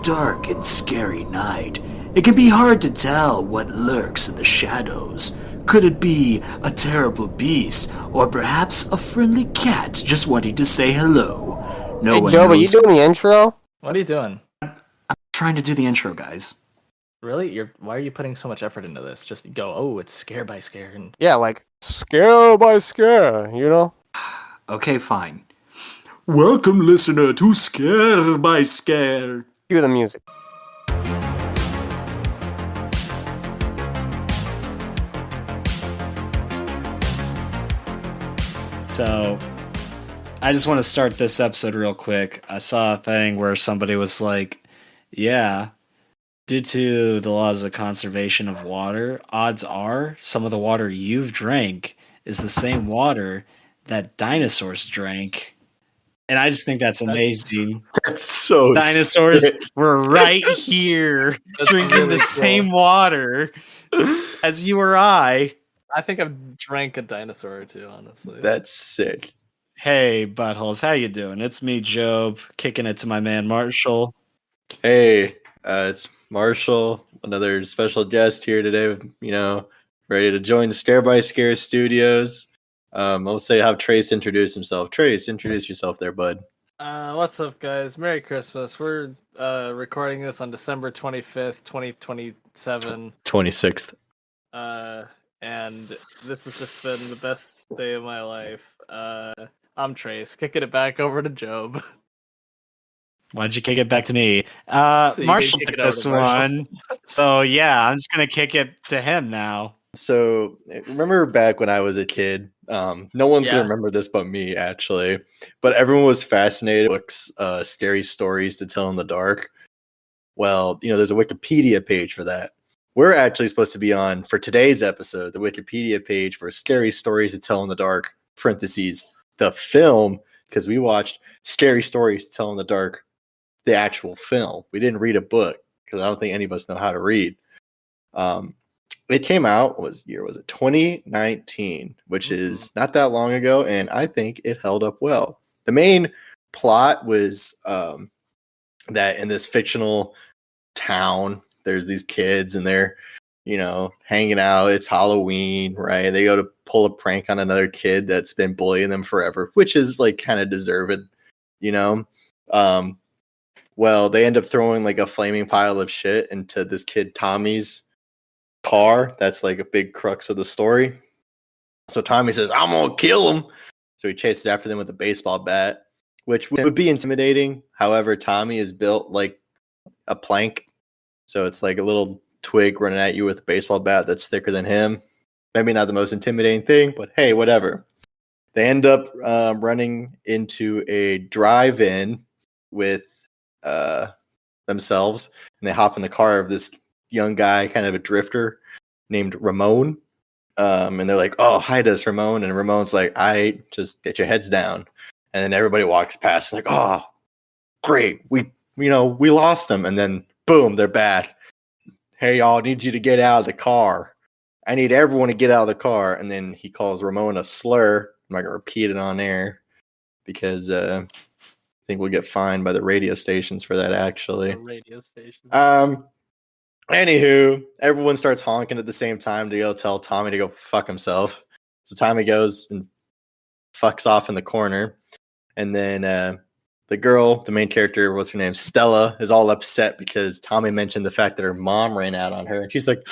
dark and scary night, it can be hard to tell what lurks in the shadows. Could it be a terrible beast, or perhaps a friendly cat just wanting to say hello? No Hey, one Jobe, are you knows. doing the intro? What are you doing? Trying to do the intro, guys. Really? Why are you putting so much effort into this? Just go, oh, it's scare by scare. And Yeah, like scare by scare, you know? Okay, fine. Welcome, listener, to Scare by Scare. Cue the music. So, I just want to start this episode real quick. I saw a thing where somebody was like, yeah, due to the laws of conservation of water, odds are some of the water you've drank is the same water that dinosaurs drank. And I just think that's amazing. That's so Dinosaurs sick. were right here drinking really the cool. same water as you or I. I think I've drank a dinosaur or two, honestly. That's sick. Hey, buttholes, how you doing? It's me, Jobe, kicking it to my man Marshall. Hey, it's Marshall, another special guest here today. Ready to join the Scare by Scare Studios. I'll have Trace introduce himself. Trace, introduce yourself there, bud. What's up, guys? Merry Christmas. We're recording this on December 25th, 2027. 26th. And this has just been the best day of my life. I'm Trace, kicking it back over to Jobe. Why'd you kick it back to me? So you Marshall can kick took it over this to Marshall. one. So yeah, I'm just gonna kick it to him now. So, remember back when I was a kid? No one's Yeah. going to remember this but me, actually. But everyone was fascinated with scary stories to tell in the dark. Well, there's a Wikipedia page for that. We're actually supposed to be on, for today's episode, the Wikipedia page for Scary Stories to Tell in the Dark, parentheses, the film, because we watched Scary Stories to Tell in the Dark, the actual film. We didn't read a book, because I don't think any of us know how to read. It came out, was it 2019, which is not that long ago, and I think it held up well. The main plot was that in this fictional town, there's these kids and they're, hanging out. It's Halloween, right? They go to pull a prank on another kid that's been bullying them forever, which is like kind of deserved, Well, they end up throwing like a flaming pile of shit into this kid Tommy's car. That's like a big crux of the story. So Tommy says, I'm gonna kill him. So he chases after them with a baseball bat, which would be intimidating. However, Tommy is built like a plank. So it's like a little twig running at you with a baseball bat that's thicker than him. Maybe not the most intimidating thing, but hey, whatever. They end up running into a drive-in with themselves, and they hop in the car of this young guy, kind of a drifter named Ramon. And they're like, oh, hide us, Ramon. And Ramon's like, I just get your heads down. And then everybody walks past like, oh, great. We lost them. And then boom, they're back. Hey, y'all, need you to get out of the car. I need everyone to get out of the car. And then he calls Ramon a slur. I'm not going to repeat it on air because I think we'll get fined by the radio stations for that, actually. The radio station. Anywho, everyone starts honking at the same time to go tell Tommy to go fuck himself. So Tommy goes and fucks off in the corner. And then the girl, the main character, what's her name? Stella, is all upset because Tommy mentioned the fact that her mom ran out on her. And she's like,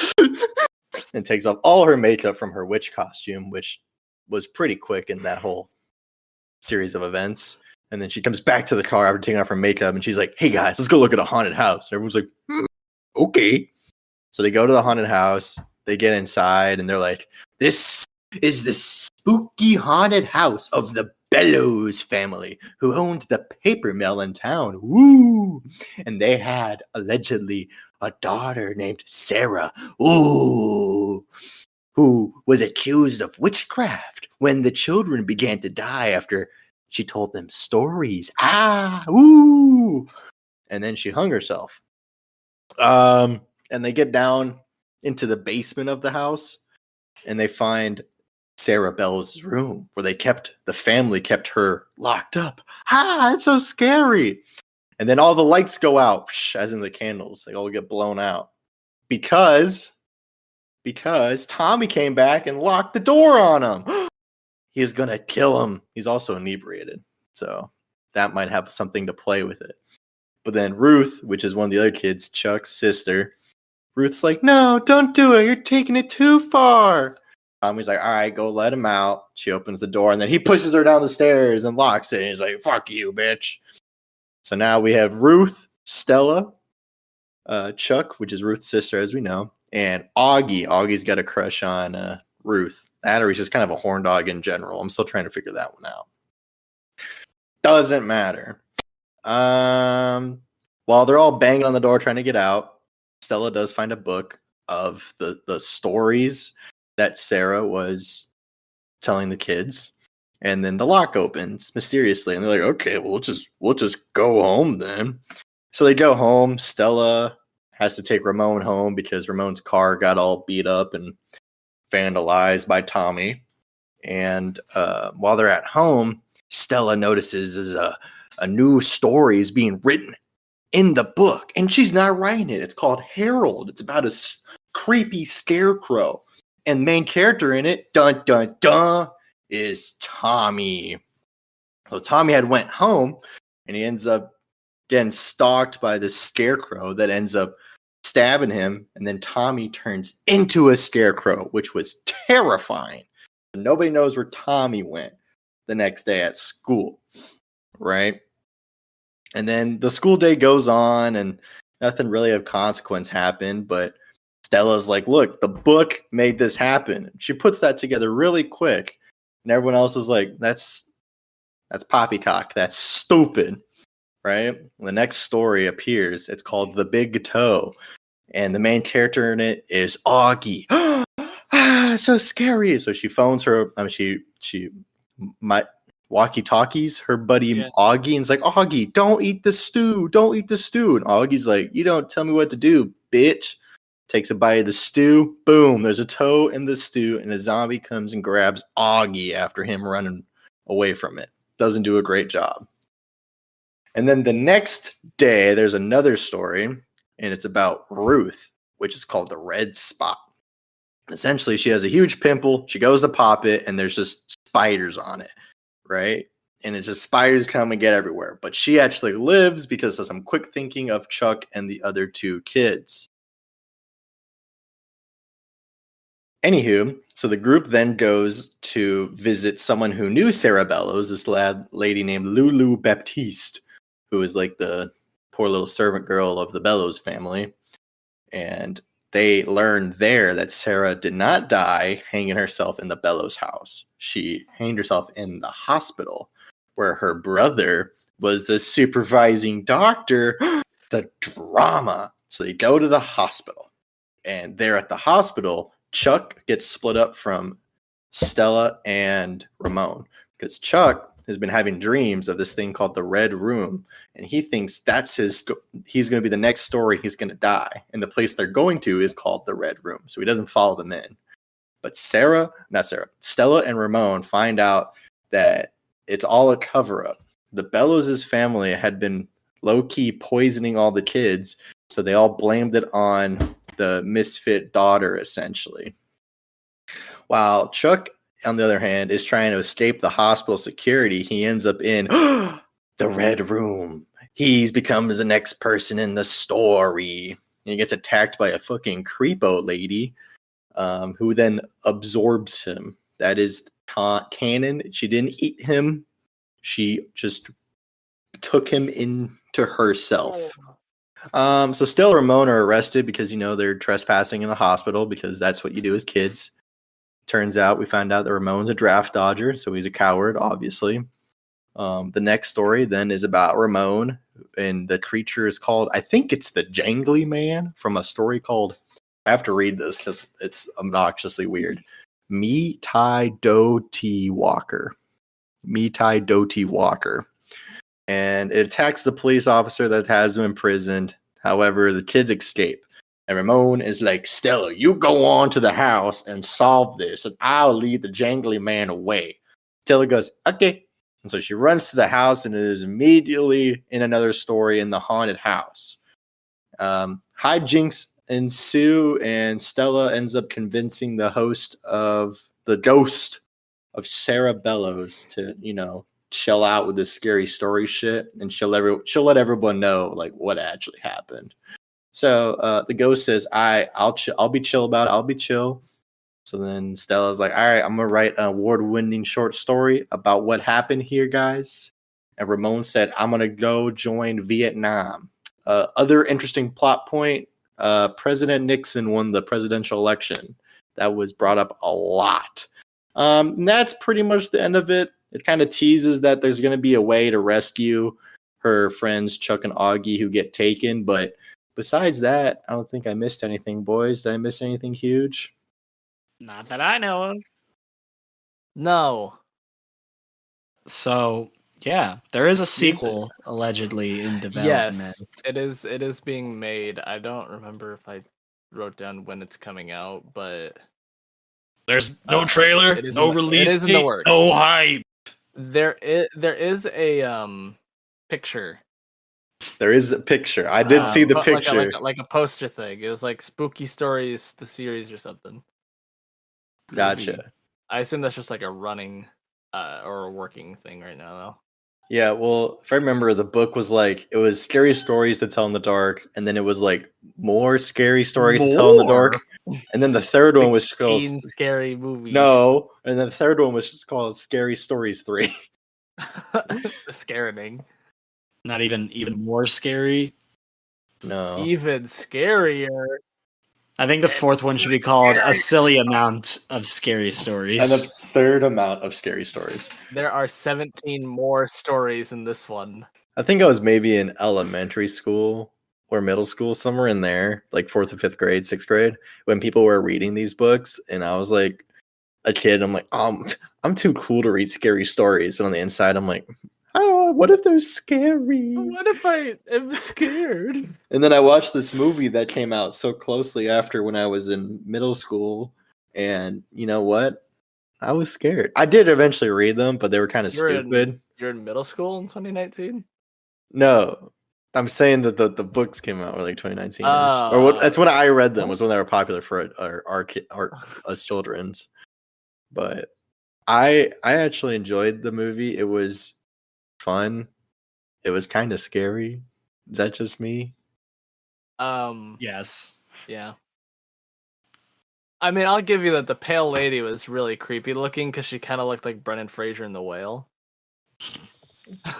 and takes off all her makeup from her witch costume, which was pretty quick in that whole series of events. And then she comes back to the car after taking off her makeup. And she's like, hey guys, let's go look at a haunted house. And everyone's like, okay. So they go to the haunted house, they get inside, and they're like, this is the spooky haunted house of the Bellows family, who owned the paper mill in town. Woo! And they had, allegedly, a daughter named Sarah, ooh, who was accused of witchcraft when the children began to die after she told them stories. Ah, ooh! And then she hung herself. And they get down into the basement of the house, and they find Sarah Bell's room where the family kept her locked up. Ah, it's so scary. And then all the lights go out, as in the candles. They all get blown out. Because Tommy came back and locked the door on him. He's going to kill him. He's also inebriated. So that might have something to play with it. But then Ruth, which is one of the other kids, Chuck's sister, Ruth's like, no, don't do it. You're taking it too far. Tommy's like, all right, go let him out. She opens the door, and then he pushes her down the stairs and locks it. And he's like, fuck you, bitch. So now we have Ruth, Stella, Chuck, which is Ruth's sister, as we know, and Augie. Augie's got a crush on Ruth. That, or he's just kind of a horn dog in general. I'm still trying to figure that one out. Doesn't matter. While they're all banging on the door trying to get out, Stella does find a book of the stories that Sarah was telling the kids. And then the lock opens mysteriously, and they're like, okay, well, we'll just go home then. So they go home. Stella has to take Ramon home because Ramon's car got all beat up and vandalized by Tommy. And while they're at home, Stella notices a new story is being written in the book, and she's not writing it. It's called Harold. It's about a creepy scarecrow, and the main character in it, dun dun dun, is Tommy. So Tommy had went home, and he ends up getting stalked by this scarecrow that ends up stabbing him, and then Tommy turns into a scarecrow, which was terrifying. Nobody knows where Tommy went the next day at school, right? And then the school day goes on, and nothing really of consequence happened, but Stella's like, look, the book made this happen. She puts that together really quick, and everyone else is like, that's poppycock. That's stupid, right? The next story appears. It's called The Big Toe, and the main character in it is Augie. So scary. So she phones her, she walkie-talkies her buddy Augie, and it's like, Augie, don't eat the stew. Don't eat the stew. And Augie's like, you don't tell me what to do, bitch. Takes a bite of the stew. Boom. There's a toe in the stew, and a zombie comes and grabs Augie after him running away from it. Doesn't do a great job. And then the next day, there's another story, and it's about Ruth, which is called The Red Spot. Essentially, she has a huge pimple. She goes to pop it, and there's just spiders on it, right? And it's just spiders come and get everywhere. But she actually lives because of some quick thinking of Chuck and the other two kids. Anywho, so the group then goes to visit someone who knew Sarah Bellows, this lady named Lulu Baptiste, who is like the poor little servant girl of the Bellows family. And they learned there that Sarah did not die hanging herself in the Bellows house. She hanged herself in the hospital, where her brother was the supervising doctor. The drama. So they go to the hospital, and there at the hospital, Chuck gets split up from Stella and Ramon, because Chuck has been having dreams of this thing called the Red Room, and he thinks he's going to be the next story. He's going to die, and the place they're going to is called the Red Room, so he doesn't follow them in. But Stella and Ramon find out that it's all a cover-up. The Bellows' family had been low-key poisoning all the kids, so they all blamed it on the misfit daughter, essentially. While Chuck, on the other hand, is trying to escape the hospital security, he ends up in the Red Room. He's becomes the next person in the story. And he gets attacked by a fucking creepo lady, who then absorbs him. That is canon. She didn't eat him. She just took him into herself. So Stella and Ramon are arrested because, they're trespassing in the hospital, because that's what you do as kids. Turns out we find out that Ramon's a draft dodger, so he's a coward, obviously. The next story then is about Ramon, and the creature is called, I think it's the Jangly Man, from a story called, I have to read this because it's obnoxiously weird, Me Tai Do Ti Walker. Me Tai Do Ti Walker. And it attacks the police officer that has him imprisoned. However, the kids escape. And Ramon is like, Stella, you go on to the house and solve this, and I'll lead the Jangly Man away. Stella goes, okay. And so she runs to the house and it is immediately in another story in the haunted house. Hijinks ensue, and Stella ends up convincing the host of the ghost of Sarah Bellows to, chill out with this scary story shit, and she'll let everyone know like what actually happened. So the ghost says, I'll be chill about it. I'll be chill. So then Stella's like, all right, I'm gonna write an award-winning short story about what happened here, guys. And Ramon said, I'm gonna go join Vietnam. Other interesting plot point, President Nixon won the presidential election. That was brought up a lot. And that's pretty much the end of it. It kind of teases that there's going to be a way to rescue her friends Chuck and Augie who get taken. But besides that, I don't think I missed anything, boys. Did I miss anything huge? Not that I know of. No. So, yeah, there is a sequel allegedly in development. Yes, it is being made. I don't remember if I wrote down when it's coming out, but There's no trailer, it is no in the- release it is in the date, works. no hype. there is a picture. There is a picture. I did see the but picture. like a poster thing. It was like Spooky Stories, the series or something. Gotcha. I assume that's just like a running or a working thing right now, though. Yeah, well, if I remember, the book was like, it was scary stories to tell in the dark, and then it was like more scary stories to tell in the dark, and then the third one was called Teen scary movie. no, and then the third one was just called Scary Stories 3. Scaring. Not even more scary. No, Even scarier. I think the fourth one should be called A Silly Amount of Scary Stories. an absurd amount of scary stories. There are 17 more stories in this one. I think I was maybe in elementary school or middle school, somewhere in there, like 4th or 5th grade, 6th grade, when people were reading these books, and I was like a kid. I'm like, I'm too cool to read scary stories, but on the inside, I'm like, oh, what if they're scary? What if I am scared? And then I watched this movie that came out so closely after when I was in middle school, and you know what? I was scared. I did eventually read them, but they were kind of stupid. You're in middle school in 2019? No, I'm saying that the books came out like 2019, or what? That's when I read them. Was when they were popular for our us children's. But I actually enjoyed the movie. It was fun. It was kind of scary. Is that just me? Yes. Yeah. I mean, I'll give you that the pale lady was really creepy looking because she kind of looked like Brendan Fraser in The Whale.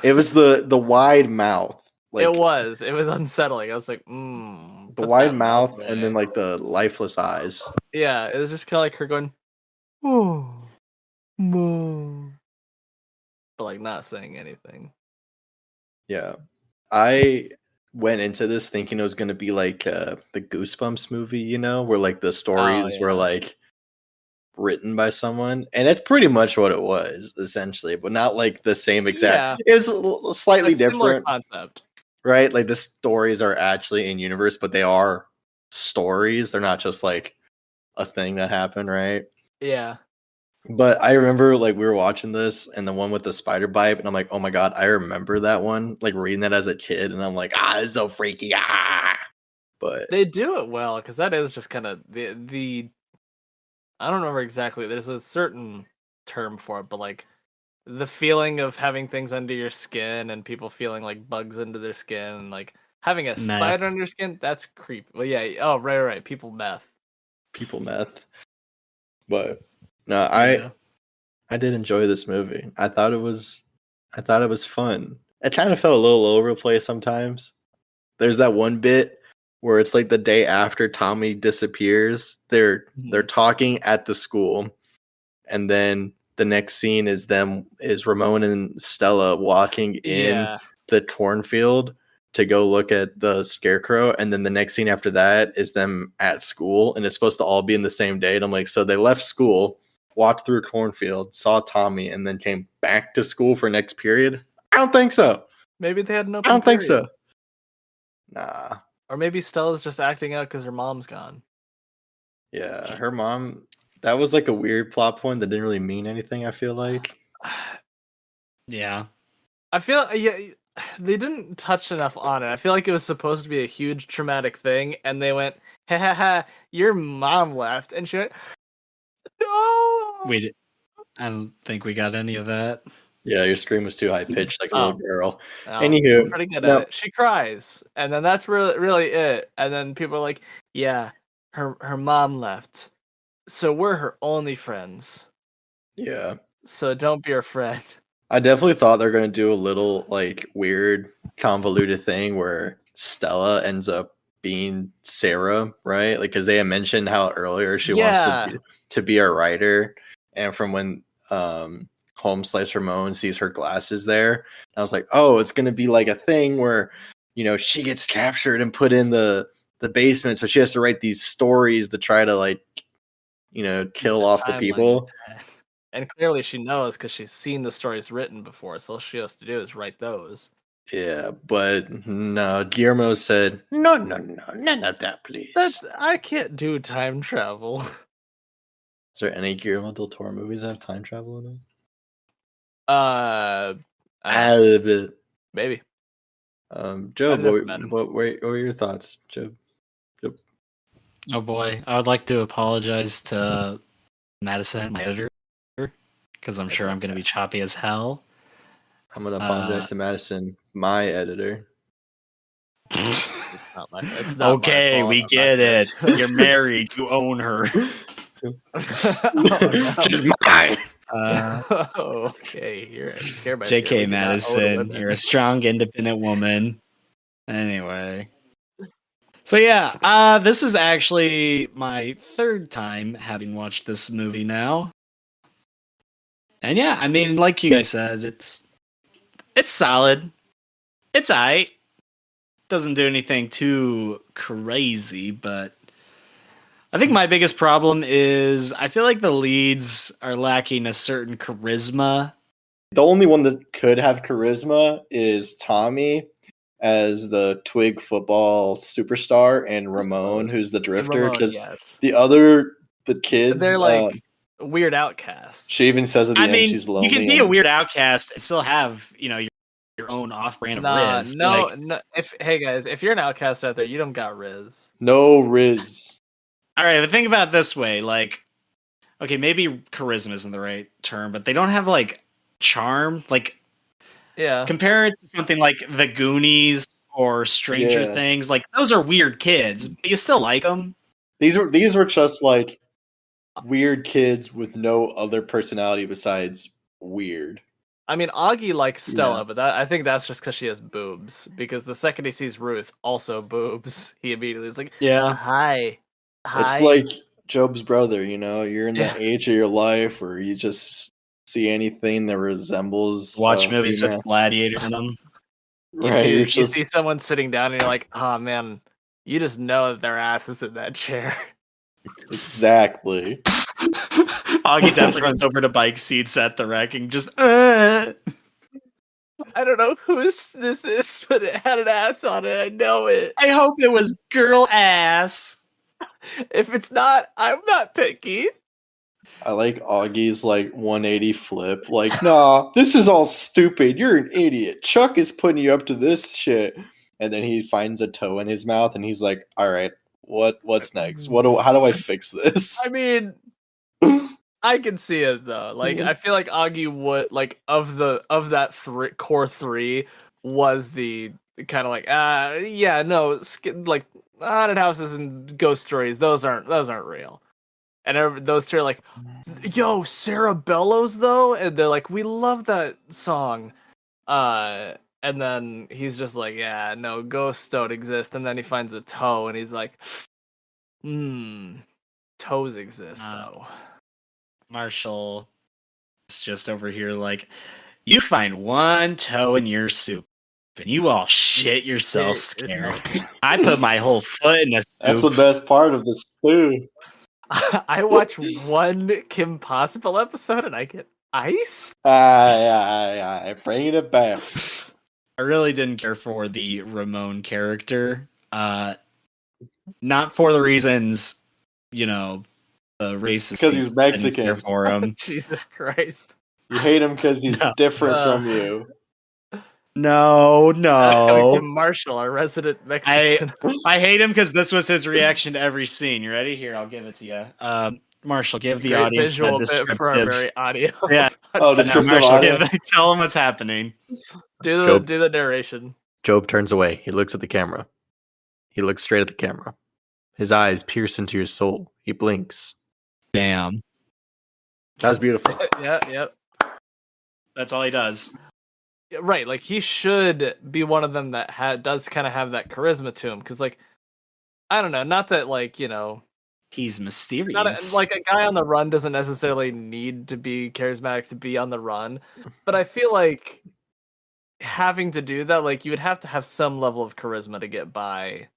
It was the wide mouth. Like, it was unsettling. I was like, the wide mouth and then like the lifeless eyes. Yeah, it was just kind of like her going, oh, mom, but like not saying anything. Yeah, I went into this thinking it was going to be like the Goosebumps movie, where like the stories were like written by someone, and it's pretty much what it was essentially, but not like the same exact. It was slightly different concept, right? Like the stories are actually in universe, but they are stories. They're not just like a thing that happened, right? Yeah. But I remember like we were watching this and the one with the spider bite, and I'm like, oh my god, I remember that one, like reading that as a kid, and I'm like, it's so freaky. But they do it well because that is just kind of the I don't remember exactly. There's a certain term for it, but like the feeling of having things under your skin and people feeling like bugs under their skin and like having a spider under your skin, that's creepy. Well, yeah. Oh, right. People meth. But no, I did enjoy this movie. I thought it was fun. It kind of felt a little all over the place sometimes. There's that one bit where it's like the day after Tommy disappears. They're talking at the school, and then the next scene is Ramon and Stella walking in the cornfield to go look at the scarecrow, and then the next scene after that is them at school, and it's supposed to all be in the same day. And I'm like, so they left school, walked through a cornfield, saw Tommy, and then came back to school for next period? I don't think so. Maybe they had an open I don't think period. so. Nah. Or maybe Stella's just acting out because her mom's gone. Yeah, her mom. That was like a weird plot point that didn't really mean anything, I feel like. Yeah. I feel they didn't touch enough on it. I feel like it was supposed to be a huge traumatic thing, and they went, "Ha ha ha! Your mom left," and she went, "No." I don't think we got any of that. Yeah, your scream was too high pitched, like a little Oh. girl. Oh, Anywho, I'm pretty good no. at it. She cries, and then that's really it. And then people are like, "Yeah, her mom left, so we're her only friends. Yeah, So don't be her friend." I definitely thought they're gonna do a little like weird convoluted thing where Stella ends up being Sarah, right? Like, because they had mentioned how earlier she wants Yeah, to be a writer, and from when Home Slice Ramon sees her glasses there, I was like, oh, it's gonna be like a thing where she gets captured and put in the basement, so she has to write these stories to try to like kill the off the timeline. people. And clearly she knows because she's seen the stories written before. So all she has to do is write those. Yeah, but no, Guillermo said, no, no, no, none of that, please. I can't do time travel. Is there any Guillermo del Toro movies that have time travel in them? I maybe. Job, never met him. what were your thoughts, Job? Oh boy, I would like to apologize to Madison, my editor, because I'm sure I'm going to be choppy as hell. I'm gonna apologize to Madison, my editor. It's not my. It's not Okay, my fault. we I'm get it. not good. You're married. You own her. Oh, no. She's mine. Okay, you're scared by JK Madison, you're a strong, independent woman. Anyway. So yeah, this is actually my third time having watched this movie now. And yeah, I mean, like you guys said, it's solid. It's aight. Doesn't do anything too crazy, but I think my biggest problem is I feel like the leads are lacking a certain charisma. The only one that could have charisma is Tommy as the twig football superstar and Ramon, who's the drifter. Because yes. the kids, They're like weird outcasts. she even says at the I end mean, she's lonely. you can be a weird outcast and still have, your own off-brand of Riz. No. Hey guys, if you're an outcast out there, you don't got Riz. No Riz. All right, but think about it this way, like, okay, maybe charisma isn't the right term, but they don't have like charm. Like, Yeah. compare it to something like The Goonies or Stranger Yeah. Things. Like, those are weird kids, but you still like them. These were just like weird kids with no other personality besides weird. I mean, Augie likes Stella, but I think that's just because she has boobs. Because the second he sees Ruth, also boobs, he immediately is like, Yeah. Hi. It's like Job's brother, you're in that age of your life where you just see anything that resembles Watch movies female. with gladiators in them. You see someone sitting down and you're like, oh man, you just know that their ass is in that chair. Exactly. Augie definitely runs over to bike seats at the wreck and just I don't know whose this is, but it had an ass on it. I know it. I hope it was girl ass. If it's not, I'm not picky. I like Augie's like 180 flip. Like, nah, this is all stupid. You're an idiot. Chuck is putting you up to this shit. And then he finds a toe in his mouth and he's like, all right, what's next? How do I fix this? I mean, I can see it though. Like, I feel like Augie would like of that core three was the kind of like like haunted houses and ghost stories. Those aren't real. And those two are like, yo, Sarah Bellows though, and they're like, we love that song. And then he's just like, yeah, no, ghosts don't exist. And then he finds a toe, and he's like, toes exist though. Marshall is just over here like, you find one toe in your soup and you all shit yourself scared. I put my whole foot in a soup. That's the best part of this too. I watch one Kim Possible episode and I get ice. Bringing it back. I really didn't care for the Ramon character. Not for the reasons, the racist. Because he's Mexican. For him. Jesus Christ. You hate him because he's No. different from you. No, Coming from no. Marshall, our resident Mexican. I hate him because this was his reaction to every scene. You ready? Here, I'll give it to you. Marshall, give the Great audience visual a bit for our descriptive. very audio. Yeah. Oh, No, descriptive Marshall, audio. tell them what's happening. Jobe. Do the narration. Jobe turns away. He looks at the camera. He looks straight at the camera. His eyes pierce into your soul. He blinks. Damn. That was beautiful. Yep. That's all he does. Yeah, right, like he should be one of them that does kind of have that charisma to him, because like I don't know, not that like He's mysterious. like a guy on the run doesn't necessarily need to be charismatic to be on the run, but I feel like having to do that, like you would have to have some level of charisma to get by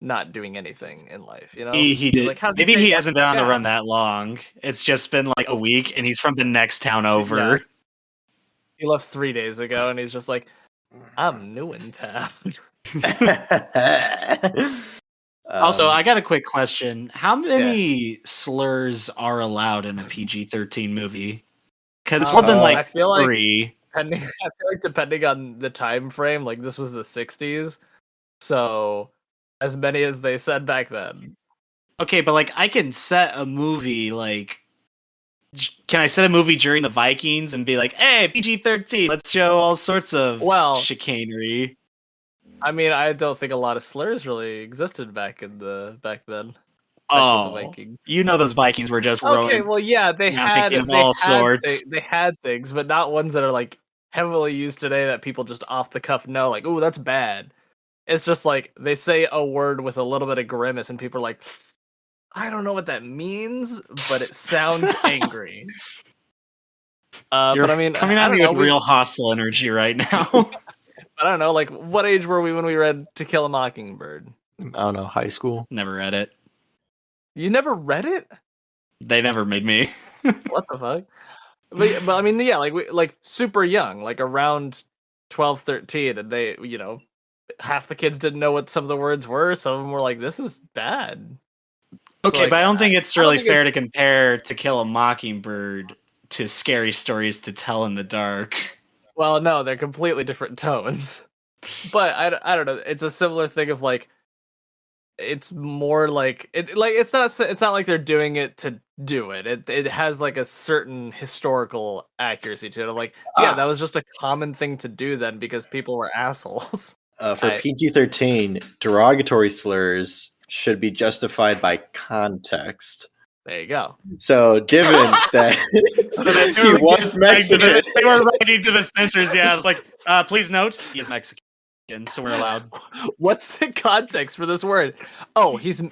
not doing anything in life, He did. Like, how's Maybe it he take- hasn't been on the Yeah. run that long. It's just been like a week, and he's from the next town over. He left 3 days ago, and he's just like, I'm new in town. Also, I got a quick question. How many slurs are allowed in a PG-13 movie? Because it's more than I feel like 3. I feel like depending on the time frame, like this was the 60s, so as many as they said back then. Okay, but like I can set a movie can I set a movie during the Vikings and be like, hey, PG-13, let's show all sorts of chicanery? I mean, I don't think a lot of slurs really existed back then. With the Vikings. You know those Vikings were just Okay, growing. well, yeah, they had all sorts. They had things, but not ones that are like heavily used today that people just off the cuff know, like, oh, that's bad. It's just like they say a word with a little bit of grimace, and people are like, I don't know what that means, but it sounds angry. You're but I mean, coming I at don't me know, with real hostile energy right now. I don't know, like, what age were we when we read To Kill a Mockingbird? I don't know, high school. Never read it. You never read it? They never made me. What the fuck? But I mean, yeah, like super young, like around 12, 13, and they, half the kids didn't know what some of the words were. Some of them were like, "This is bad." Okay, like, but I don't think it's really think fair to compare To Kill a Mockingbird to Scary Stories to Tell in the Dark. Well, no, they're completely different tones. But I don't know. It's a similar thing of like, it's more like it's not like they're doing it to do it. It has like a certain historical accuracy to it. Of like, yeah, that was just a common thing to do then because people were assholes. For PG-13, derogatory slurs should be justified by context. There you go. So, given that he was Mexican, They were writing to the censors. Yeah, I was like, please note, he is Mexican, so we're allowed. What's the context for this word? Oh, he's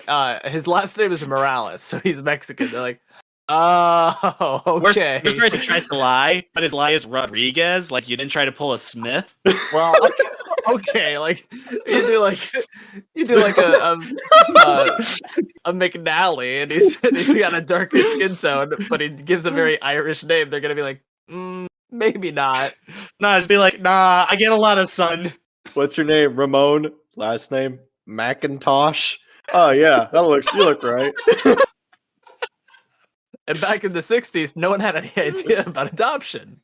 his last name is Morales, so he's Mexican. They're like, oh, okay. Worst person tries to lie, but his lie is Rodriguez. Like you didn't try to pull a Smith. Well, okay, like you do like a McNally, and he's got a darker skin tone, but he gives a very Irish name. They're gonna be like, maybe not. Nah, just be like, nah, I get a lot of sun. what's your name? Ramon. Last name McIntosh. Oh yeah, you look right. And back in the 60s, no one had any idea about adoption.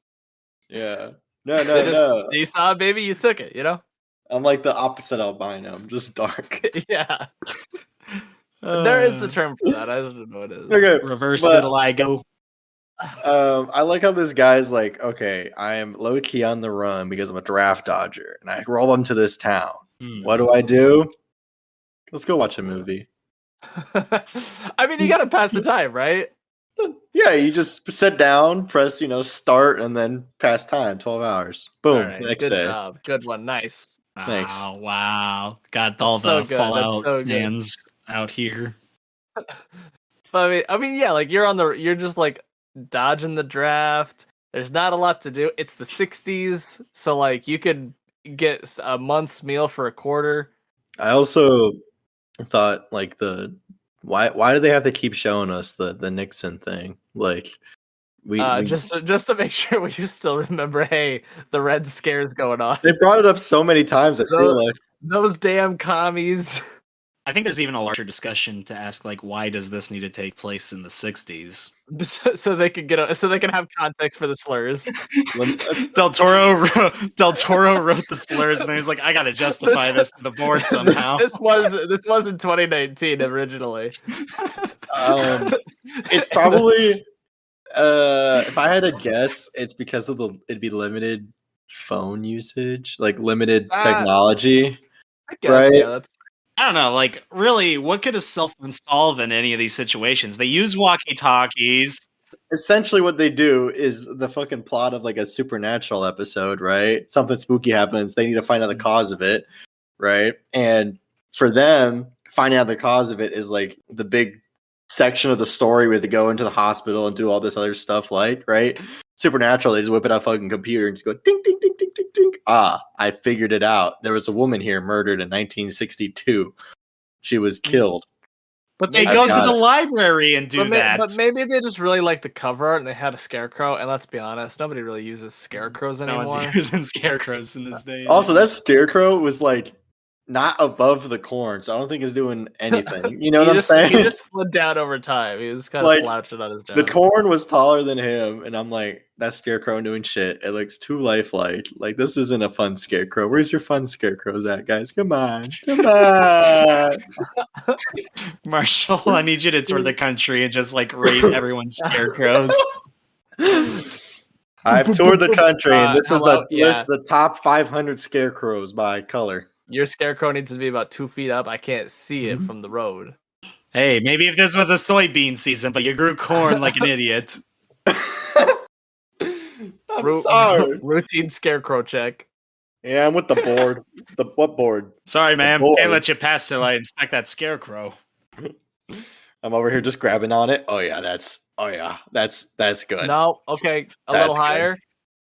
Yeah. No. You saw a baby, you took it, I'm like the opposite albino. I'm just dark. Yeah. There is a term for that. I don't know what it is. Okay. Reverse but- vitiligo. I like how this guy's like, okay, I am low key on the run because I'm a draft dodger, and I roll into this town. What do? Let's go watch a movie. I mean, you gotta pass the time, right? Yeah, you just sit down, press, start, and then pass time. 12 hours. Boom. All right, Next good day. Job. Good one. Nice. Thanks. Wow. Got all That's so the good. Fallout That's so good. fans out here. But I mean, yeah, like you're just like dodging the draft. There's not a lot to do. It's the 60s, so like you could get a month's meal for a quarter. I also thought like why do they have to keep showing us the Nixon thing? Like we just to make sure we just still remember, hey, the Red Scare's going on. they brought it up so many times. I feel like Those damn commies. I think there's even a larger discussion to ask, like, why does this need to take place in the 60s? So they could so they can have context for the slurs. Del Toro wrote the slurs, and then he's like, I gotta justify this to the board somehow. This was in 2019 originally. It's probably if I had to guess, it's because of it'd be limited phone usage, like limited technology. I guess, right? yeah, that's I don't know, like, really, what could a cell phone solve in any of these situations? They use walkie-talkies. Essentially what they do is the fucking plot of like a supernatural episode, right? Something spooky happens, they need to find out the cause of it, right? And for them, finding out the cause of it is like the big section of the story where they go into the hospital and do all this other stuff, like, right? Supernatural, they just whip it out a fucking computer and just go ding ding ding ding ding ding. Ah, I figured it out. There was a woman here murdered in 1962. She was killed. But they I've go to got the it. library and do that. But maybe they just really like the cover art and they had a scarecrow. And let's be honest, nobody really uses scarecrows No anymore. one's using scarecrows in this day. Also, that scarecrow was like not above the corn, so I don't think it's doing anything. You know what I'm saying? He just slid down over time. He was kind of Like, slouching on his job. The corn was taller than him, and I'm like, that scarecrow doing shit. It looks too lifelike. Like, this isn't a fun scarecrow. Where's your fun scarecrows at, guys? Come on. Come on. Marshall, I need you to tour the country and just like rate everyone's scarecrows. I've toured the country, and this is hello? the list, the top 500 scarecrows by color. Your scarecrow needs to be about 2 feet up. I can't see it from the road. Hey, maybe if this was a soybean season, but you grew corn like an idiot. I'm sorry. Routine scarecrow check. Yeah, I'm with the board. What board? Sorry, man. board. Can't let you pass till I inspect that scarecrow. I'm over here just grabbing on it. That's good. No, okay, a That's little good. higher.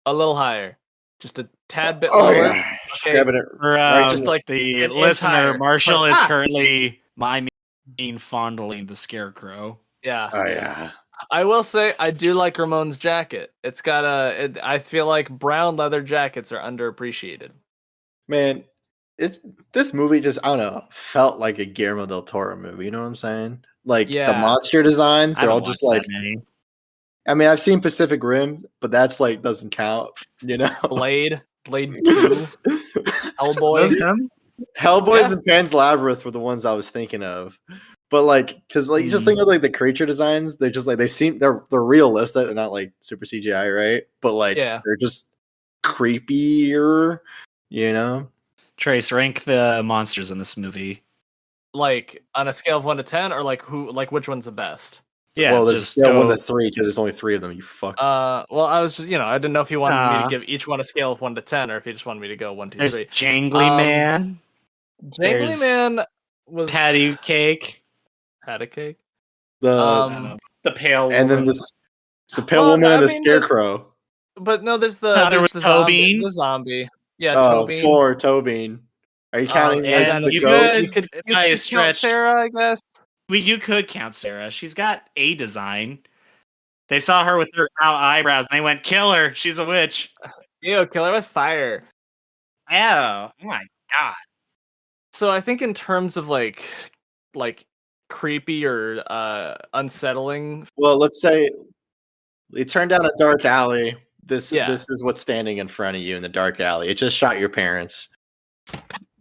A little higher. Just a tad bit Oh lower. yeah. Okay. Grabbing it. For just like the an listener, entire- Marshall is Ah! currently fondling the scarecrow. Yeah. Oh yeah. I will say I do like Ramon's jacket. It's got I feel like brown leather jackets are underappreciated. Man, this movie just, I don't know, felt like a Guillermo del Toro movie. You know what I'm saying? Like the Yeah. monster designs, I they're all don't just watch like. that many. I mean, I've seen Pacific Rim, but that's like doesn't count. You know, Blade 2, Hellboy. Hellboys Yeah. and Pan's Labyrinth were the ones I was thinking of. But like, because like you just think of like the creature designs, they just like they're realistic. They're not like super CGI, right? But like Yeah. they're just creepier. You know. Trace, rank the monsters in this movie. Like on a scale of 1 to 10, or like which one's the best? Yeah, well, there's just still go. 1 to 3 because there's only 3 of them. You fuck. Well, I was just, I didn't know if you wanted me Nah. to give each one a scale of 1 to 10, or if you just wanted me to go 1, 2, There's 3. Jangly Man, Jangly there's Man was Patty Cake, had a cake. the the Pale and then Woman. the pale Well, woman I and the mean, there's- scarecrow. But no, there's the No, there there's was the zombie. Tobin. The zombie. Yeah, Oh, Tobin. 4 Tobin. Are you counting like, and the you ghost? You could By a count stretch. Sarah, I guess. You could count Sarah. She's got a design. They saw her with her out eyebrows, and they went, "Kill her. She's a witch." Ew, kill her with fire. Oh my god! So I think in terms of like creepy or unsettling. Well, let's say you turn down a dark alley. This Yeah. is what's standing in front of you in the dark alley. It just shot your parents.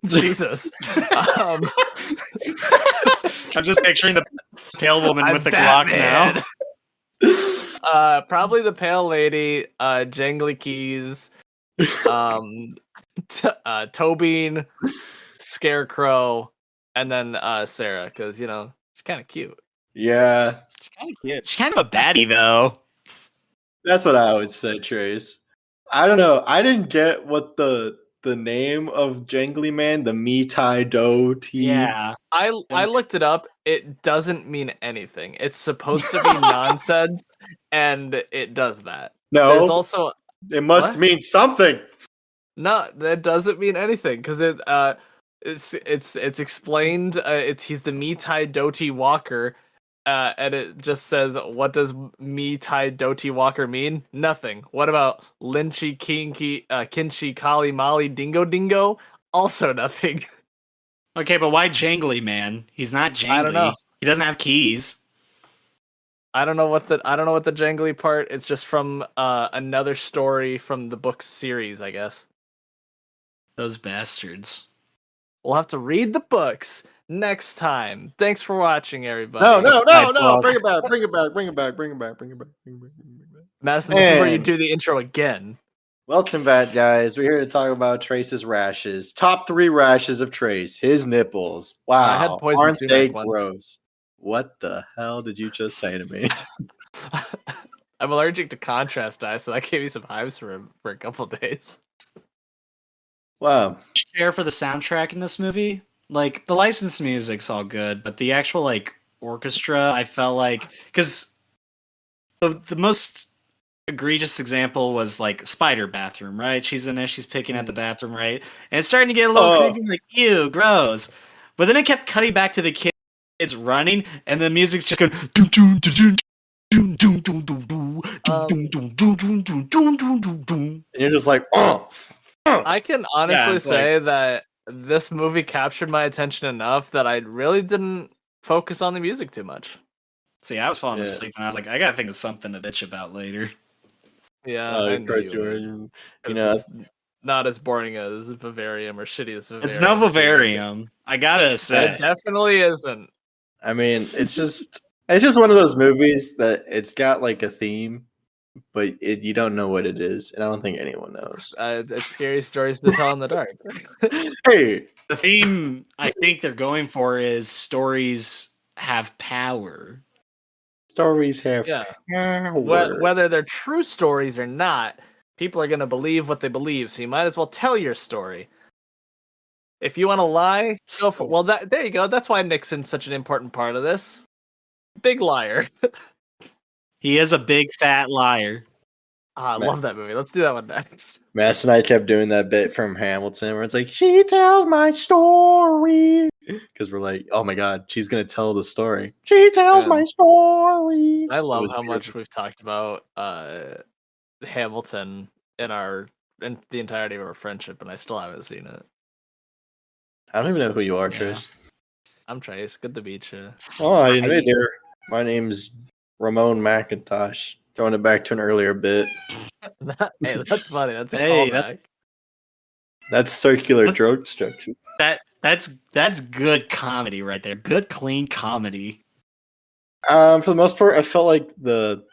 Jesus. I'm just picturing the pale woman I'm with the Glock Batman. now. Probably the pale lady, Jangly Keys, Tobin, Scarecrow, and then Sarah, because she's kind of cute. Yeah, She's kind of cute. She's kind of a baddie, though. that's what I would say, Trace. I don't know. I didn't get what the name of Jangly Man, the Me Tai Do T. Yeah. I looked it up. It doesn't mean anything. It's supposed to be nonsense, and it does that. There's No, also it must What? mean something. no, that doesn't mean anything because it's explained. He's the Me Tai Doti Walker, and it just says, "What does Me Tai Doti Walker mean? Nothing. What about Lynchy Kinky Kinchi Kali Mali Dingo Dingo? Also nothing." Okay, but why jangly, man? He's not jangly. I don't know. He doesn't have keys. I don't know what the jangly part. It's just from another story from the book series, I guess. Those bastards. We'll have to read the books next time. Thanks for watching, everybody. No. Bring it back. Madison, this is where you And- do the intro again. Welcome back, guys. We're here to talk about Trace's rashes. Top 3 rashes of Trace. His nipples. Wow. I had poison Aren't sumac they once. gross? What the hell did you just say to me? I'm allergic to contrast dye, so that gave me some hives for a couple days. Wow. Care for the soundtrack in this movie? Like, the licensed music's all good, but the actual, like, orchestra, I felt like... Because the most egregious example was, like, Spider Bathroom, right? She's in there, she's picking at the bathroom, right? And it's starting to get a little creepy, like, ew, gross. But then it kept cutting back to the kids running, and the music's just going... And you're just like, oh. I can honestly it's say that this movie captured my attention enough that I really didn't focus on the music too much. See, I was falling Yeah. asleep, and I was like, I gotta think of something to bitch about later. Yeah, I Of knew course you you were. would, 'cause You know, it's not as boring as Vivarium or shitty as Vivarium. It's no Vivarium, I gotta say. It definitely isn't. I mean, it's just one of those movies that it's got like a theme, but you don't know what it is, and I don't think anyone knows. It's scary stories to tell in the dark. Hey, The theme I think they're going for is stories have power. stories have Yeah. power. Whether they're true stories or not, people are going to believe what they believe, so you might as well tell your story. If you want to lie, go for it. Well, there you go. That's why Nixon's such an important part of this. Big liar. He is a big fat liar. I Man. love that movie. Let's do that one next. Mass and I kept doing that bit from Hamilton where it's like, she tells my story. Because we're like, oh my God, she's going to tell the story. She tells Man. my story. I It love was how much beautiful. we've talked about Hamilton in the entirety of our friendship, and I still haven't seen it. I don't even know who you are, Yeah. Trace. I'm Trace. Good to meet you. Oh, I admit here. My name's Ramon McIntosh. Throwing it back to an earlier bit. Hey, that's funny. That's a Hey, callback. That's circular joke structure. That's good comedy right there. Good clean comedy. For the most part, I felt like the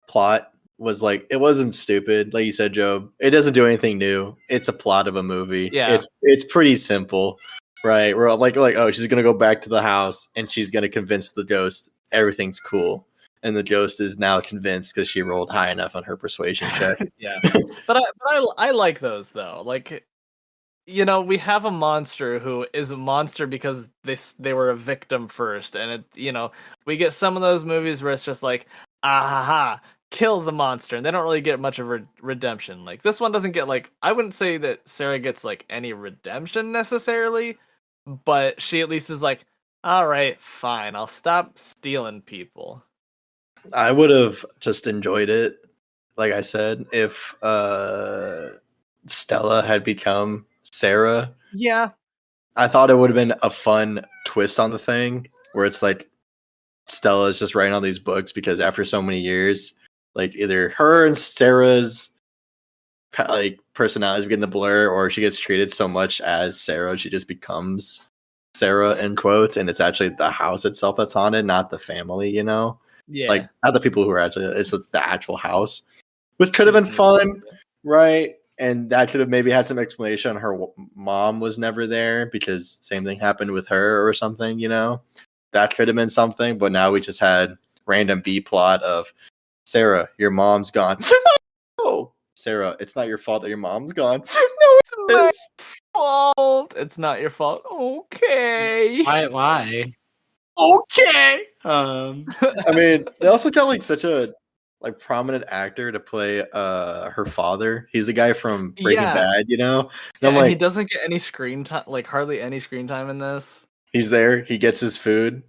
plot was like it wasn't stupid, like you said, Job. It doesn't do anything new. It's a plot of a movie. Yeah. It's pretty simple, right? We're like, oh, she's gonna go back to the house and she's gonna convince the ghost everything's cool, and the ghost is now convinced because she rolled high enough on her persuasion check. Yeah, but I like those though. Like, you know, we have a monster who is a monster because they were a victim first, and it, you know, we get some of those movies where it's just like, ah, kill the monster, and they don't really get much of a redemption. Like this one doesn't get like, I wouldn't say that Sarah gets like any redemption necessarily, but she at least is like, all right, fine, I'll stop stealing people. I would have just enjoyed it, like I said, if Stella had become Sarah. Yeah, I thought it would have been a fun twist on the thing where it's like Stella's just writing all these books because after so many years, like either her and Sarah's like personalities begin to blur, or she gets treated so much as Sarah, she just becomes Sarah in quotes, and it's actually the house itself that's haunted, not the family, you know? yeah. Like not the people who are actually, it's the actual house, which could have been fun, right? And that could have maybe had some explanation. Her mom was never there because same thing happened with her or something, you know? That could have been something, but now we just had random B plot of Sarah, your mom's gone. Oh, Sarah, it's not your fault that your mom's gone. No, It's my it's fault. It's not your fault. Okay. Why? Okay. I mean, they also got like such a like prominent actor to play her father. He's the guy from Breaking Yeah. Bad, you know? And Yeah, I'm and he like, doesn't get any screen time, like hardly any screen time in this. he's there, he gets his food.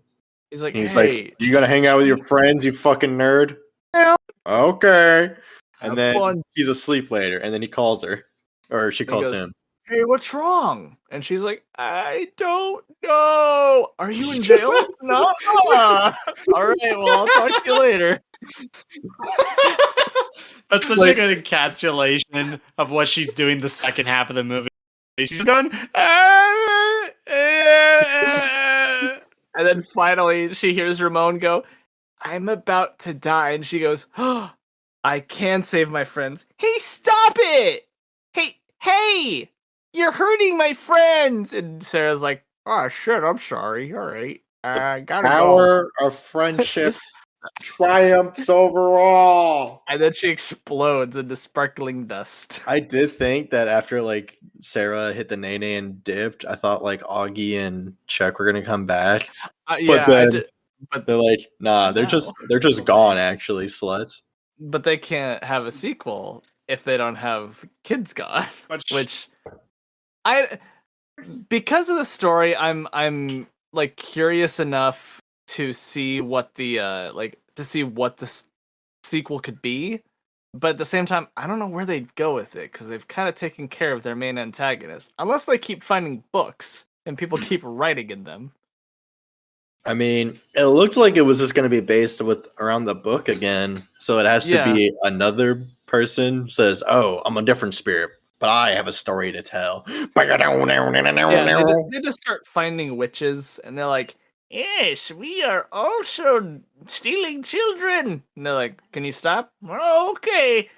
He's like, And he's hey, like, you gonna hang out with your friends, you fucking nerd? Yeah. Okay. Have And then fun. he's asleep later, and then he calls her. Or she He calls goes, him. hey, what's wrong? And she's like, I don't know. Are you in jail? No. All right, well, I'll talk to you later. That's such a Like- good encapsulation of what she's doing the second half of the movie. She's going, And then finally she hears Ramon go, I'm about to die. And she goes, oh, I can save my friends. Hey, stop it! Hey, you're hurting my friends. And Sarah's like, oh shit, I'm sorry. All right. I gotta go. Power of friendship triumphs over all. And then she explodes into sparkling dust. I did think that after like Sarah hit the nene and dipped, I thought like Augie and Chuck were gonna come back. Yeah, then- I did, but They're like, nah, they're just gone. Actually, sluts. but they can't have a sequel if they don't have kids gone. Which because of the story, I'm like curious enough to see what the sequel could be, but at the same time, I don't know where they'd go with it because they've kind of taken care of their main antagonist, unless they keep finding books and people keep writing in them. I mean, it looked like it was just going to be based around the book again, so it has to be another person says, "Oh, I'm a different spirit, but I have a story to tell." Yeah, they just start finding witches, and they're like, "Yes, we are also stealing children." And they're like, "Can you stop?" "Oh, okay.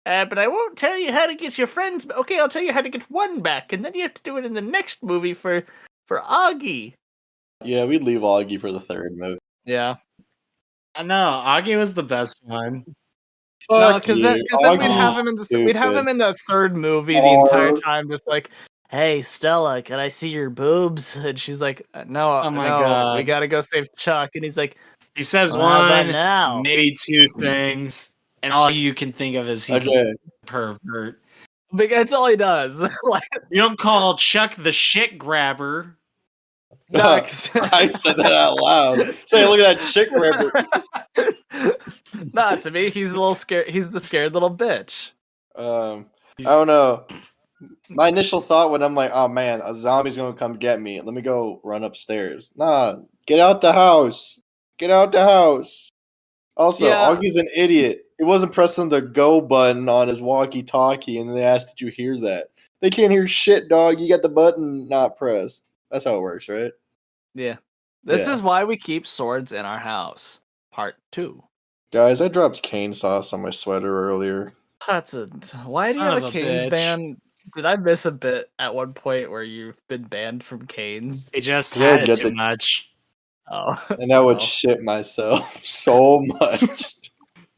But I won't tell you how to get your friends. Okay, I'll tell you how to get one back, and then you have to do it in the next movie for Augie." Yeah, we'd leave Augie for the third movie. Yeah. I know, Augie was the best one. No, because then we'd have him in the third movie the entire time, just like, "Hey, Stella, can I see your boobs?" And she's like, "No, Oh my no, God. we gotta go save Chuck." And he's like, He says "Well, how about one, now?" maybe two things, and all you can think of is he's a pervert. Because that's all he does. Like, You don't call Chuck the shit grabber. no, 'cause- I said that out loud. Say, look at that chick grabber. Nah, to me, he's a little scared. He's the scared little bitch. I don't know. My initial thought when I'm like, oh man, a zombie's gonna come get me. Let me go run upstairs. Nah, get out the house. Get out the house. Also, Yeah. Augie's an idiot. He wasn't pressing the go button on his walkie-talkie, and they asked, "Did you hear that?" They can't hear shit, dog. You got the button not pressed. That's how it works, right? Yeah. This Yeah. is why we keep swords in our house. Part 2. Guys, I dropped cane sauce on my sweater earlier. Why do you Son have of a a Canes bitch. ban? Did I miss a bit at one point where you've been banned from Canes? He just Yeah, had it get too the- much. Oh. And I would well. shit myself so much.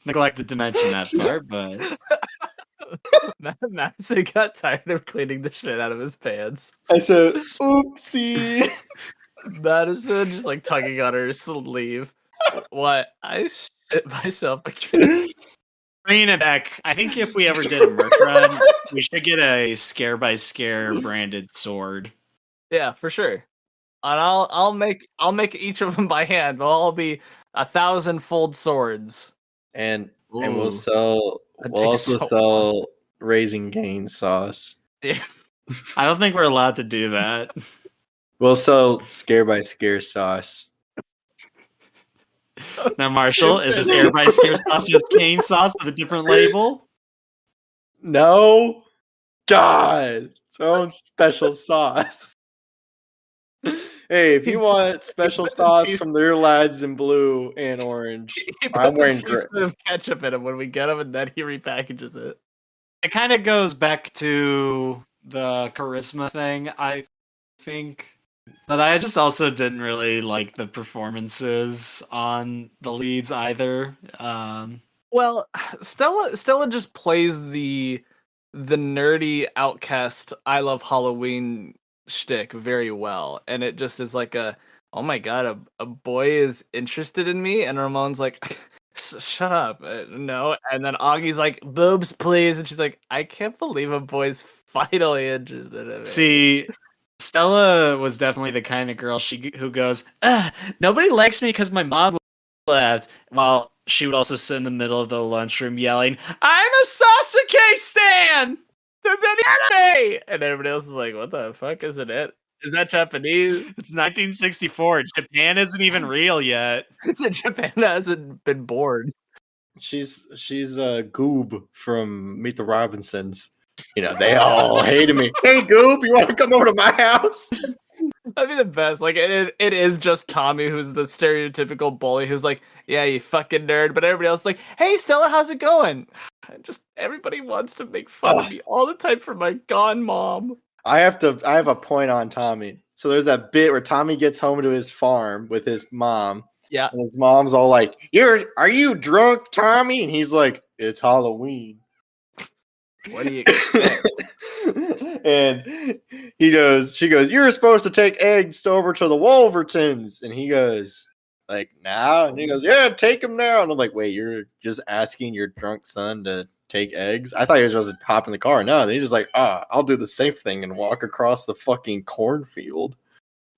Neglected to mention that part, but Madison got tired of cleaning the shit out of his pants. I said, oopsie. Madison just like tugging on her sleeve. What? I shit myself again. bringing it back. I think if we ever did a merch run, we should get a Scare by Scare branded sword. Yeah, for sure. And I'll make each of them by hand. They'll all be 1,000-fold swords. And Ooh. we'll sell. That We'll takes also so sell Raising Cane sauce. Yeah. I don't think we're allowed to do that. We'll sell Scare by Scare sauce. Now, Marshall, is a Scare by Scare sauce just cane sauce with a different label? No, God, its own special sauce. Hey, if you want special puts a sauce teas- from their lads in blue and orange, He I'm puts a wearing teaspoon of ketchup in them when we get them, and then he repackages it. It kind of goes back to the charisma thing, I think. But I just also didn't really like the performances on the leads either. Well, Stella just plays the nerdy outcast I love Halloween shtick very well, and it just is like oh my god, a boy is interested in me, and Ramon's like, shut up, no, and then Augie's like, boobs please, and she's like, I can't believe a boy's finally interested in me. See, Stella was definitely the kind of girl who goes, nobody likes me because my mom left, while she would also sit in the middle of the lunchroom yelling, I'm a Sasuke stan! There's an enemy! And everybody else is like, what the fuck is it? Is that Japanese? It's 1964. Japan isn't even real yet. It's in Japan that hasn't been born. She's Goob from Meet the Robinsons. You know, they all hated me. Hey, Goob, you want to come over to my house? That'd be the best. Like it is just Tommy who's the stereotypical bully who's like, yeah, you fucking nerd. But everybody else is like, hey, Stella, how's it going? Just everybody wants to make fun of me all the time for my gone mom. I have a point on Tommy. So there's that bit where Tommy gets home to his farm with his mom. Yeah. And his mom's all like, are you drunk, Tommy? And he's like, it's Halloween. What do you expect? And she goes, you're supposed to take eggs over to the Wolvertons. And he goes, like, now? And he goes, yeah, take them now. And I'm like, wait, you're just asking your drunk son to take eggs? I thought he was just hop in the car. No, he's just like, I'll do the safe thing and walk across the fucking cornfield.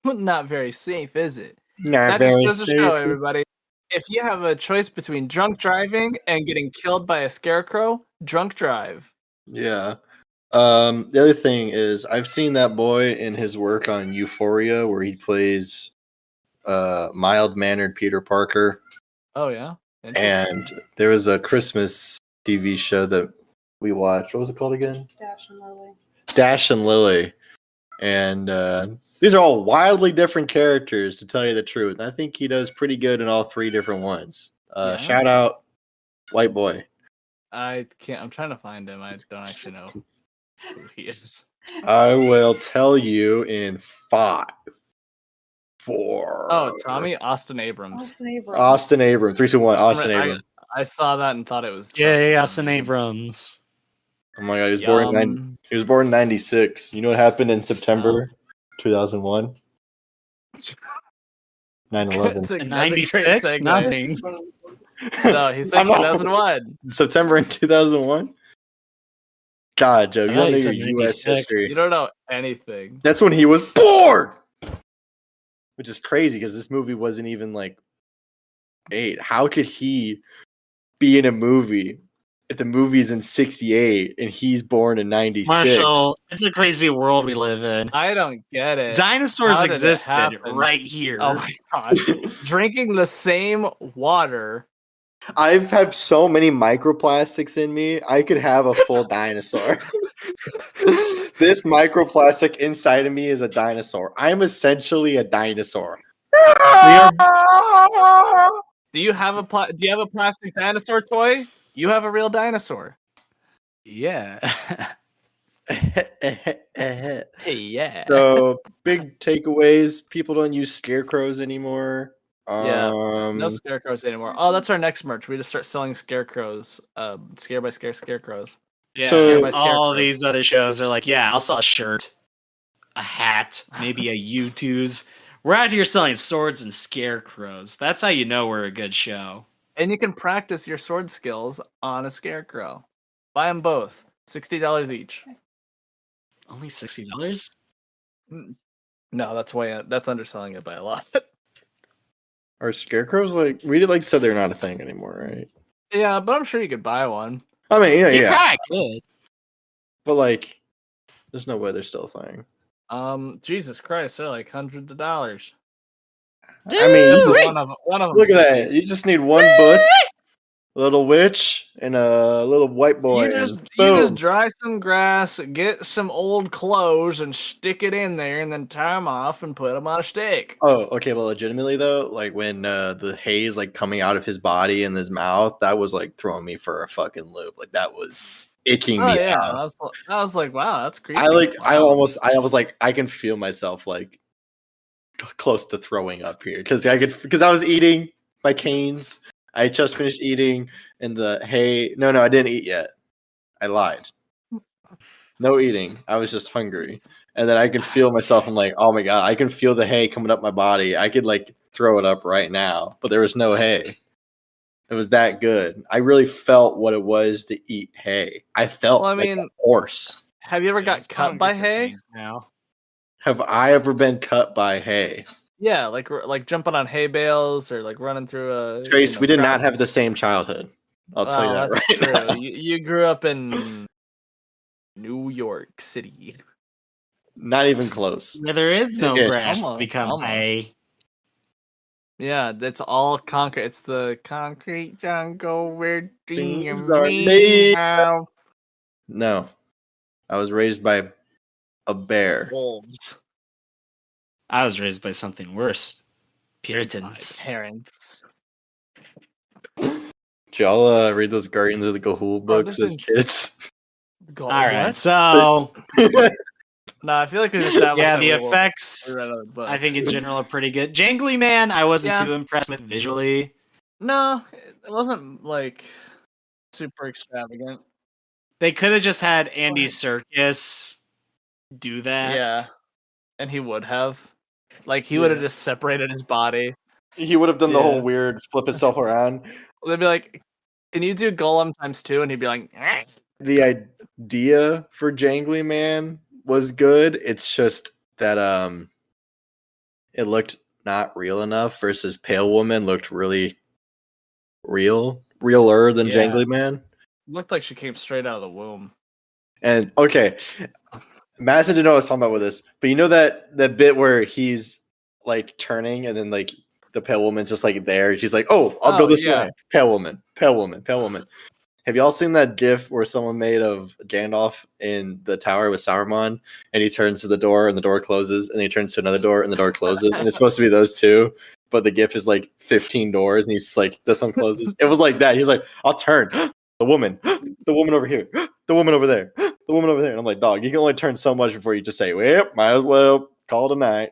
Not very safe, is it? Not That very just goes to show safe. everybody. If you have a choice between drunk driving and getting killed by a scarecrow, drunk drive. Yeah. The other thing is I've seen that boy in his work on Euphoria where he plays mild-mannered Peter Parker. Oh yeah. And there was a Christmas TV show that we watched. What was it called again? Dash and Lily. And these are all wildly different characters, to tell you the truth. I think he does pretty good in all three different ones. Shout out White Boy. I can't. I'm trying to find him. I don't actually know who he is. I will tell you in 5, 4. Oh, Tommy Austin Abrams. Austin Abrams. 3, 2, 1. Austin Abrams. I saw that and thought it was. Yay, Austin Abrams. Oh my god, he was born in 96. You know what happened in September 2001? 9/11. 96? Nothing. No, he said 2001. September in 2001? God, Joe, you don't know he your said U.S. 96. history. You don't know anything. That's when he was born! Which is crazy, because this movie wasn't even, 8. How could he be in a movie if the movie's in 68 and he's born in 96? Marshall, it's a crazy world we live in. I don't get it. Dinosaurs How did it existed happen? right here. Oh my god. Drinking the same water. I've had so many microplastics in me, I could have a full dinosaur. This microplastic inside of me is a dinosaur. I'm essentially a dinosaur. Do you have a plastic dinosaur toy? You have a real dinosaur. Yeah. Hey, yeah. So, big takeaways. People don't use scarecrows anymore. No scarecrows anymore. Oh, that's our next merch. We just start selling scarecrows. Scare by scare scarecrows. Yeah, So- all these other shows are like, yeah, I'll sell a shirt, a hat, maybe a U-Twos. We're out here selling swords and scarecrows. That's how you know we're a good show. And you can practice your sword skills on a scarecrow. Buy them both. $60 each. Only $60? No, that's underselling it by a lot. Are scarecrows we said they're not a thing anymore, right? Yeah, but I'm sure you could buy one. I mean, yeah. probably could. But there's no way they're still a thing. Jesus Christ, they're like hundreds of dollars. I mean, One of them. look at that. You just need one butch, a little witch, and a little white boy. You just and boom. dry some grass, get some old clothes, and stick it in there, and then tie them off and put them on a stick. Oh, okay. But legitimately though, when the haze coming out of his body and his mouth, that was throwing me for a fucking loop. That was icking me out. I was like, wow, that's creepy. I Wow. was like, I can feel myself close to throwing up here because I was eating my canes. I just finished eating and the hay. No, I didn't eat yet. I lied. No eating. I was just hungry. And then I could feel myself. I'm like, oh my god, I can feel the hay coming up my body. I could throw it up right now, but there was no hay. It was that good. I really felt what it was to eat hay. I felt like a horse. Have you ever got cut by hay? Now. Have I ever been cut by hay? Yeah, like jumping on hay bales or running through a. Trace, we did not have the same childhood. I'll tell you that that's right now. true. You grew up in New York City. Not even close. Where there is no Ish. grass to Almost, become almost. hay. Yeah, that's all concrete. It's the concrete jungle where Things dreams are are made. made. No, I was raised by a bear. Wolves. I was raised by something worse. My Puritans. parents. Did y'all read those Guardians of the Gahul Bro, books this as is- kids? Go, All right, what? so No, I feel like we established yeah, that the we will- effects we read other books. I think in general are pretty good. Jangly Man, I wasn't Yeah. too impressed with visually. No, it wasn't like super extravagant. They could have just had Andy ahead. Serkis do that. Yeah, and he would have. Like he would have Yeah. just separated his body. He would have done the Yeah. whole weird flip himself around. They'd be like, "Can you do Golem ×2?" And he'd be like, "Eh." The idea for Jangly Man was good. It's just that it looked not real enough versus Pale Woman looked really realer than Yeah. Jangly Man. Looked like she came straight out of the womb. And okay, Madison didn't know what I was talking about with this, but you know that bit where he's like turning and then like the Pale Woman's just like there. She's like, "Oh, I'll go Oh, this yeah. way." Pale Woman, Pale Woman, Pale Woman. Have y'all seen that GIF where someone made of Gandalf in the tower with Saruman, and he turns to the door and the door closes, and then he turns to another door and the door closes, and it's supposed to be those two, but the GIF is like 15 doors, and he's like, "This one closes." It was like that. He's like, "I'll turn." The woman over here, the woman over there, the woman over there. And I'm like, dog, you can only turn so much before you just say, "Well, might as well call it a night."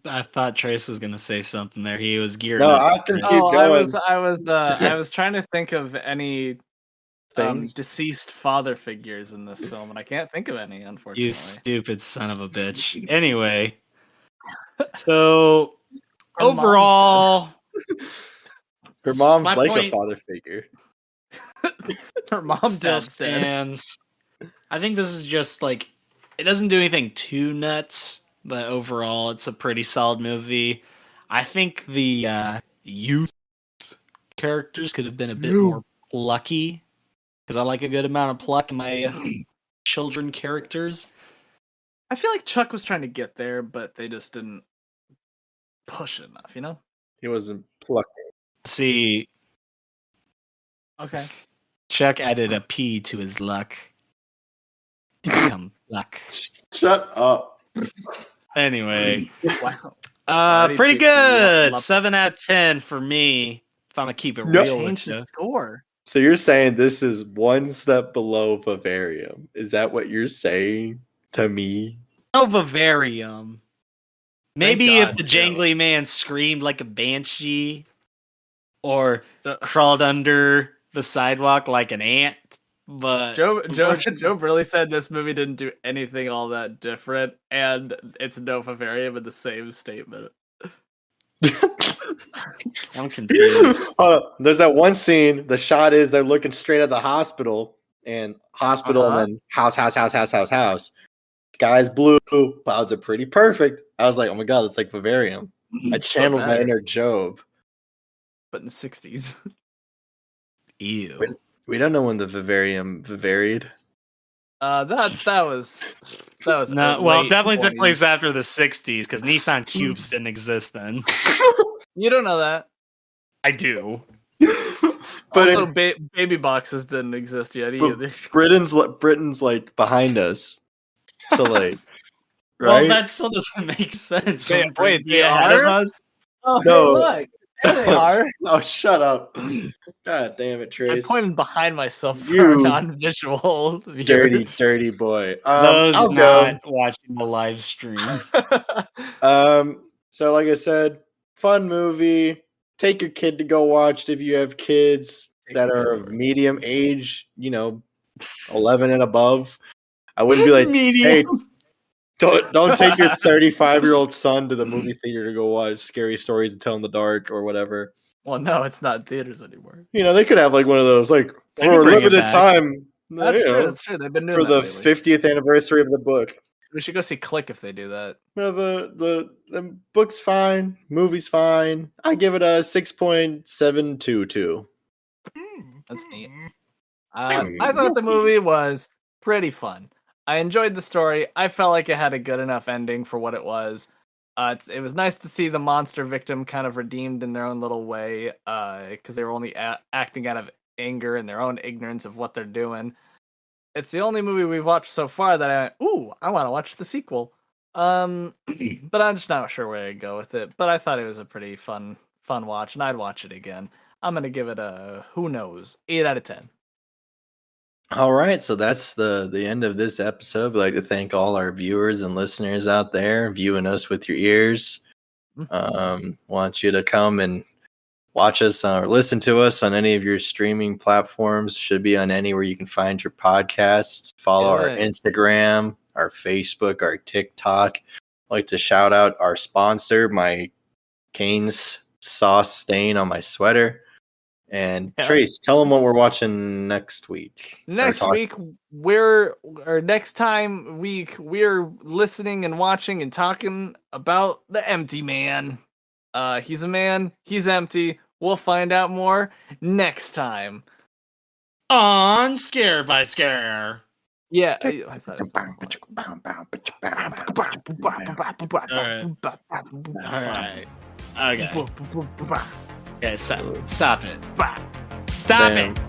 I thought Trace was gonna say something there. He was gearing No, up. I can for it. keep Oh, going. I was trying to think of any Things. deceased father figures in this film, and I can't think of any, unfortunately. You stupid son of a bitch. Anyway, so Her mom's overall, Her mom's my like a point father figure. Her mom's still dad's dead. stands. I think this is just like it doesn't do anything too nuts, but overall, it's a pretty solid movie. I think the youth characters could have been a bit more plucky because I like a good amount of pluck in my children characters. I feel like Chuck was trying to get there, but they just didn't push enough, you know? He wasn't plucked. See, Okay. Chuck added a P to his luck to become luck. Shut up. Anyway, Wow. Already pretty people good. love- 7 out of 10 for me. If I'm gonna keep it No. real with Change you. the score. So you're saying this is one step below Vivarium? Is that what you're saying to me? No vivarium. Maybe God, if the Joe. jangly man screamed like a banshee or The- crawled under the sidewalk like an ant, but Joe really said this movie didn't do anything all that different, and it's no Vivarium in the same statement. I'm confused. There's that one scene. The shot is they're looking straight at the hospital, and then house. Sky's blue, clouds are pretty perfect. I was like, oh my god, it's like Vivarium. I channeled my better. inner Jobe. But in the 60s. Ew. We don't know when the Vivarium vivaried. That was No, well, it late definitely took 20s. place after the 60s because Nissan Cubes didn't exist then. You don't know that. I do. But Also, baby boxes didn't exist yet either. Britain's like behind us. So like, Well, right? that still doesn't make sense. Wait, Wouldn't Britain be they ahead of are? us? Oh, No. look. There they are. Oh, shut up! God damn it, I Trace! pointed behind myself for You non-visual Dirty, viewers. dirty boy. Those I'll not watching the live stream. go. So like I said, fun movie. Take your kid to go watch it if you have kids that are of medium age, 11 and above. I wouldn't be like, Medium. hey, don't take your 35-year-old son to the movie theater to go watch Scary Stories to Tell in the Dark or whatever. Well, no, it's not theaters anymore. They could have like one of those like They for can a bring it limited back. time. That's you true. know, That's true. They've been doing for that the lately. 50th anniversary of the book. We should go see Click if they do that. No, the book's fine, movie's fine. I give it a 6.722. That's neat. I thought the movie was pretty fun. I enjoyed the story. I felt like it had a good enough ending for what it was. It was nice to see the monster victim kind of redeemed in their own little way, because they were only acting out of anger and their own ignorance of what they're doing. It's the only movie we've watched so far that I want to watch the sequel. But I'm just not sure where to go with it. But I thought it was a pretty fun watch, and I'd watch it again. I'm gonna give it a 8 out of 10. All right, so that's the end of this episode. We'd like to thank all our viewers and listeners out there viewing us with your ears. Want you to come and watch us or listen to us on any of your streaming platforms. Should be on anywhere you can find your podcasts. Follow our Instagram, our Facebook, our TikTok. I'd like to shout out our sponsor, my Cane's sauce stain on my sweater. And Trace, tell them what we're watching next week. Next time we're listening and watching and talking about the Empty Man. He's a man, he's empty. We'll find out more next time on Scare by Scare. Yeah, All right. Okay. Okay, stop it. Stop it.